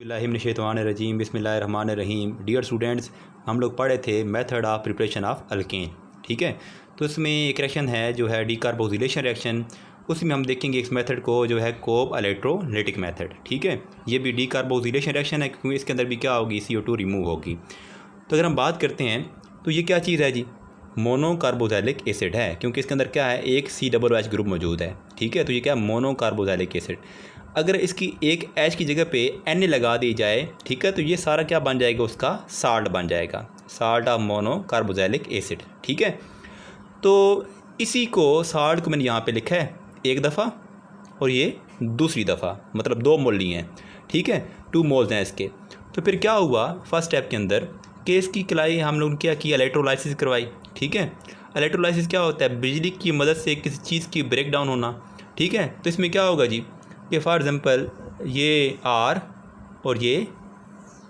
बिस्मिल्लाहिर्रहमानिर्रहीम बिस्मिल्लाहिर्रहमानिर्रहीम। Dear students, हम लोग पढ़े थे method of preparation of alkane. ठीक है, तो इसमें एक रिएक्शन है जो है डीकार्बोक्सिलेशन रिएक्शन। उसमें हम देखेंगे इस मेथड को जो है कोब इलेक्ट्रोलाइटिक मेथड। ठीक है, ये भी डीकार्बोक्सिलेशन रिएक्शन है क्योंकि इसके अंदर भी क्या होगी, CO2 रिमूव होगी। तो अगर हम बात करते हैं तो ये क्या चीज़ है जी, मोनोकार्बोक्सिलिक एसिड है, क्योंकि इसके अंदर क्या है, एक COOH ग्रुप मौजूद है। ठीक है, तो ये क्या है, मोनोकार्बोक्सिलिक एसिड। अगर इसकी एक H की जगह पे Na लगा दी जाए, ठीक है, तो ये सारा क्या बन जाएगा, उसका साल्ट बन जाएगा, साल्ट ऑफ मोनोकार्बोक्सिलिक एसिड। ठीक है, तो इसी को साल्ट को मैंने यहाँ पे लिखा है एक दफ़ा और ये दूसरी दफ़ा, मतलब 2 मोल लिए हैं। ठीक है, 2 मोल्स हैं इसके। तो फिर क्या हुआ फर्स्ट स्टेप के अंदर कि इसकी कलाई हम लोग क्या किया, इलेक्ट्रोलाइसिस करवाई। ठीक है, इलेक्ट्रोलाइसिस क्या होता है, बिजली की मदद से किसी चीज़ की ब्रेक डाउन होना। ठीक है, तो इसमें क्या होगा जी कि फॉर एग्ज़ाम्पल ये R और ये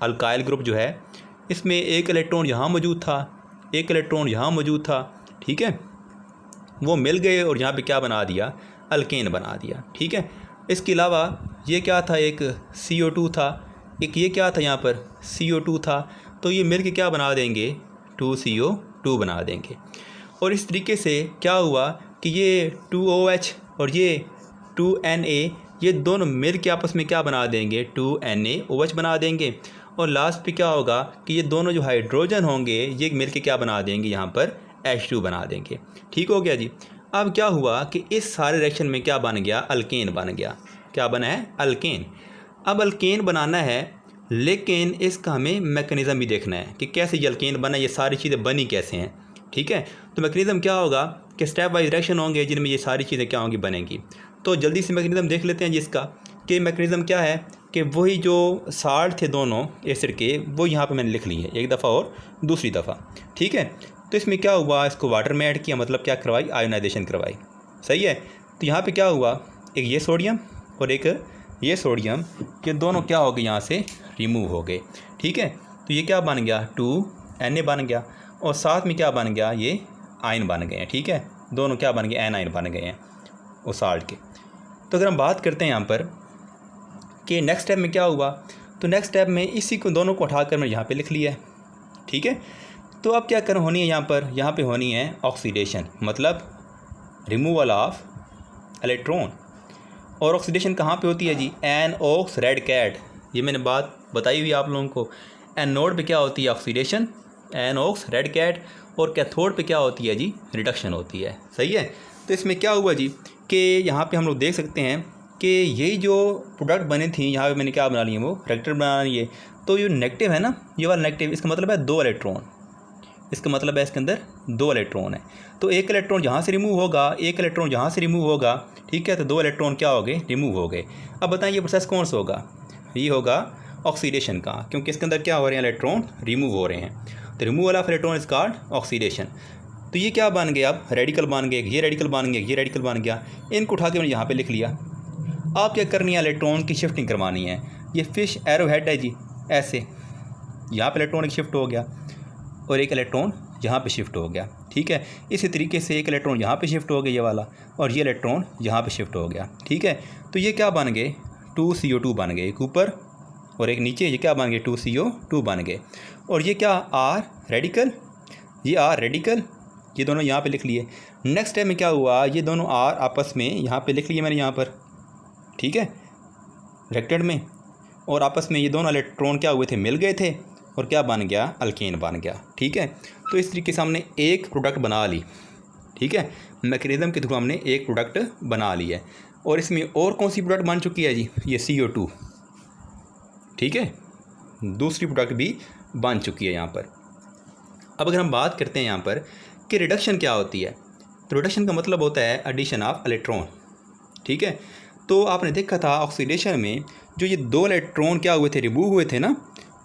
अल्काइल ग्रुप जो है, इसमें एक इलेक्ट्रॉन यहाँ मौजूद था, एक इलेक्ट्रॉन यहाँ मौजूद था। ठीक है, वो मिल गए और यहाँ पे क्या बना दिया, अल्केन बना दिया। ठीक है, इसके अलावा ये क्या था, एक CO2 था, एक ये क्या था यहाँ पर CO2 था, तो ये मिल के क्या बना देंगे, 2CO2 बना देंगे। और इस तरीके से क्या हुआ कि ये 2OH और ये 2Na, ये दोनों मिल के आपस में क्या बना देंगे, 2NaOH बना देंगे। और लास्ट पे क्या होगा कि ये दोनों जो हाइड्रोजन होंगे ये मिल के क्या बना देंगे, यहाँ पर H2 बना देंगे। ठीक हो गया जी। अब क्या हुआ कि इस सारे रिएक्शन में क्या बन गया, अल्केन बन गया। क्या बना है, अल्केन। अब अल्केन बनाना है, लेकिन इसका हमें मैकेनिज़्म भी देखना है कि कैसे ये अल्केन बना, ये सारी चीज़ें बनी कैसे हैं। ठीक है, तो मैकेनिज़्म क्या होगा कि स्टेप वाइज रिएक्शन होंगे जिनमें ये सारी चीज़ें क्या होंगी, बनेंगी। तो जल्दी से मैकेनिज़्म देख लेते हैं जिसका कि मैकेनिज़्म क्या है कि वही जो साल्ट थे दोनों एसिड के, वो यहाँ पे मैंने लिख ली है एक दफ़ा और दूसरी दफ़ा। ठीक है, तो इसमें क्या हुआ, इसको वाटर में ऐड किया, मतलब क्या करवाई, आयोनाइजेशन करवाई। सही है, तो यहाँ पे क्या हुआ, एक ये सोडियम और एक ये सोडियम, ये दोनों क्या हो गए, यहाँ से रिमूव हो गए। ठीक है, तो ये क्या बन गया, 2Na बन गया और साथ में क्या बन गया, ये आयन बन गए हैं। ठीक है, दोनों क्या बन गए, एनाइन बन गए हैं वो साल्ट के। तो अगर हम बात करते हैं यहाँ पर कि नेक्स्ट स्टेप में क्या हुआ, तो नेक्स्ट स्टेप में इसी को दोनों को उठाकर मैं यहाँ पे लिख लिया है। ठीक है, तो अब क्या कर होनी है यहाँ पे होनी है ऑक्सीडेशन, मतलब रिमूवल ऑफ इलेक्ट्रॉन। और ऑक्सीडेशन कहाँ पे होती है जी, एनओक्स रेड कैट, ये मैंने बात बताई हुई आप लोगों को। एनोड पे क्या होती है ऑक्सीडेशन, एनओक्स रेड कैट, और कैथोड पे क्या होती है जी, रिडक्शन होती है। सही है, तो इसमें क्या हुआ जी कि यहाँ पे हम लोग देख सकते हैं कि यही जो प्रोडक्ट बने थी, यहाँ पे मैंने क्या बना लिए, वो रिएक्टर बना लिए। तो ये नेगेटिव है ना, ये वाला नेगेटिव, इसका मतलब है 2 इलेक्ट्रॉन, इसका मतलब है इसके अंदर 2 इलेक्ट्रॉन है। तो एक इलेक्ट्रॉन यहाँ से रिमूव होगा, एक इलेक्ट्रॉन यहाँ से रिमूव होगा। ठीक है, तो 2 इलेक्ट्रॉन क्या हो गए, रिमूव हो गए। अब बताएं ये प्रोसेस कौन सा होगा, ये होगा ऑक्सीडेशन का, क्योंकि इसके अंदर क्या हो रहे हैं, इलेक्ट्रॉन रिमूव हो रहे हैं। तो removal of electron is called oxidation. तो ये क्या बन गया, अब रेडिकल बन गए, ये रेडिकल बन गया, ये रेडिकल बन गया। इनको उठा के मैंने यहाँ पे लिख लिया। आप क्या करनी है, इलेक्ट्रॉन की शिफ्टिंग करवानी है। ये फिश एरो हेड है जी, ऐसे यहाँ पे इलेक्ट्रॉन एक शिफ्ट हो गया और एक इलेक्ट्रॉन यहाँ पे शिफ्ट हो गया। ठीक है, इसी तरीके से एक इलेक्ट्रॉन यहाँ पे शिफ्ट हो गया ये वाला, और ये इलेक्ट्रॉन यहाँ पे शिफ्ट हो गया। ठीक है, तो ये क्या बन गए, 2CO2 बन गए, एक ऊपर और एक नीचे, ये क्या बन गए, 2CO2 बन गए। और ये क्या, R रेडिकल, ये R रेडिकल, ये दोनों यहाँ पे लिख लिए। नेक्स्ट स्टेप में क्या हुआ, ये दोनों R आपस में यहाँ पे लिख लिए मैंने यहाँ पर। ठीक है, रिएक्टेड में, और आपस में ये दोनों इलेक्ट्रॉन क्या हुए थे, मिल गए थे और क्या बन गया, अल्केन बन गया। ठीक है, तो इस तरीके से हमने एक प्रोडक्ट बना ली। ठीक है, मैकेनिज़्म के थ्रू हमने एक प्रोडक्ट बना ली है। और इसमें और कौन सी प्रोडक्ट बन चुकी है जी, ये CO2। ठीक है, दूसरी प्रोडक्ट भी बन चुकी है यहाँ पर। अब अगर हम बात करते हैं यहाँ पर कि रिडक्शन क्या होती है, तो रिडक्शन का मतलब होता है एडिशन ऑफ इलेक्ट्रॉन। ठीक है, तो आपने देखा था ऑक्सीडेशन में जो ये 2 इलेक्ट्रॉन क्या हुए थे, रिमूव हुए थे ना,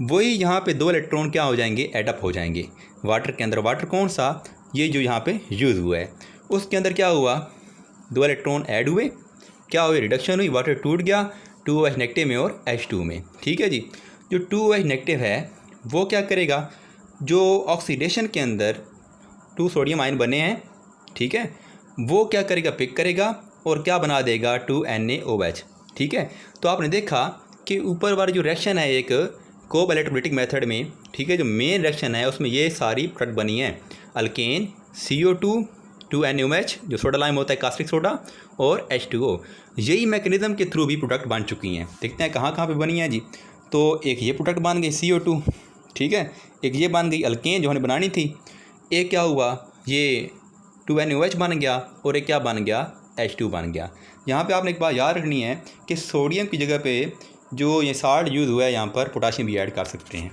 वही यहाँ पे 2 इलेक्ट्रॉन क्या हो जाएंगे, एडअप हो जाएंगे वाटर के अंदर। वाटर कौन सा, ये जो यहाँ पे यूज़ हुआ है, उसके अंदर क्या हुआ, 2 इलेक्ट्रॉन ऐड हुए, क्या हुई, रिडक्शन हुई, वाटर टूट गया 2OH नेगेटिव में और H2 में। ठीक है जी, जो 2OH नेगेटिव है वो क्या करेगा, जो ऑक्सीडेशन के अंदर 2 सोडियम आयन बने हैं, ठीक है, वो क्या करेगा, पिक करेगा और क्या बना देगा, 2NaOH। ठीक है, तो आपने देखा कि ऊपर वाला जो रिएक्शन है एक कोब इलेक्ट्रोलिटिक मेथड में, ठीक है, जो मेन रिएक्शन है उसमें ये सारी प्रोडक्ट बनी है, अल्केन, CO2 2NaOH जो सोडा लाइम होता है कास्टिक सोडा, और H2O। यही मैकेनिज़्म के थ्रू भी प्रोडक्ट बन चुकी हैं। देखते हैं कहाँ कहाँ पे बनी है जी। तो एक ये प्रोडक्ट बन गई CO2, ठीक है, एक ये बन गई अल्केन जो हमें बनानी थी, एक क्या हुआ ये 2NaOH बन गया, और एक क्या बन गया H2 बन गया। यहाँ पे आपने एक बात याद रखनी है कि सोडियम की जगह पे जो ये साल्ट यूज़ हुआ है यहाँ पर पोटाशियम भी ऐड कर सकते हैं।